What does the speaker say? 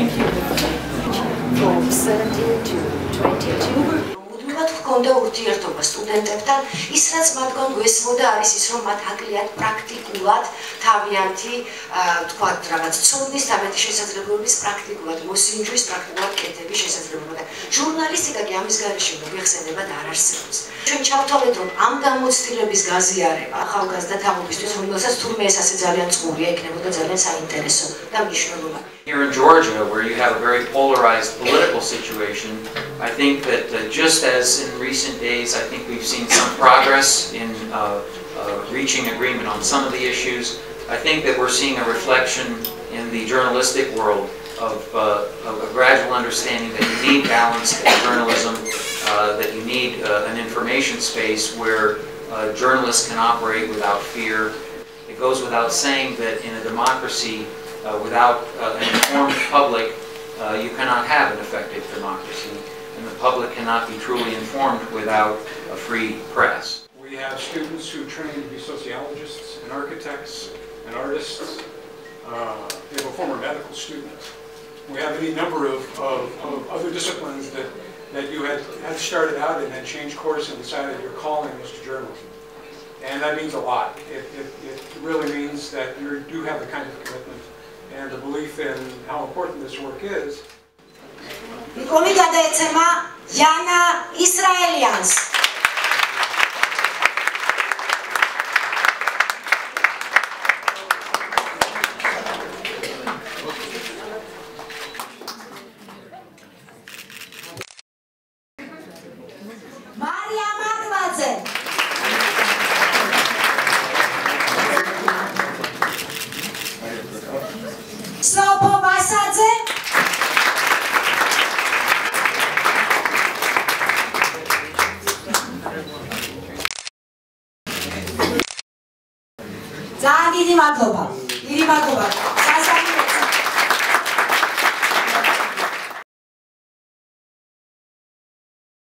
Thank you. From 17 to 22. მუდმივად ჰქონდა ურთიერთობა სტუდენტებთან, ის რაც მათგან გვესმოდა არის ის, რომ მათ აკლიათ პრაქტიკულად თავიანთი, თქვათ, რაღაც ცოდნის დამეტი შესაძლებლობების პრაქტიკულად მოსინჯვის, პრაქტიკულად კეთების შესაძლებლობა და ჟურნალისტიკა კი ამის გარეშე მოიხსენებად არ არსებობს. ჩვენ ჩავთვალეთ, რომ ამ გამოცდილების გაზიარება ახალგაზრდა თაობისთვის, რომელსაც თურმე ეს ასე ძალიან წყურია, იქნებოდა ძალიან საინტერესო და მნიშვნელოვანი. Here in Georgia, where you have a very polarized political situation, I think that just as in recent days, I think we've seen some progress in reaching agreement on some of the issues. I think that we're seeing a reflection in the journalistic world of a gradual understanding that you need balanced journalism, that you need an information space where journalists can operate without fear. It goes without saying that in a democracy, without an informed public, you cannot have an effective democracy, and the public cannot be truly informed without a free press. We have students who train to be sociologists and architects and artists. We have a former medical student. We have any number of other disciplines that you had started out in and changed course and decided your calling was to journalism. And that means a lot. It really means that you do have the kind of commitment and the belief in how important this work is. Yana Israelians. Maria Markvadze. Slopo Basadze. ძალიან დიდი მადლობა.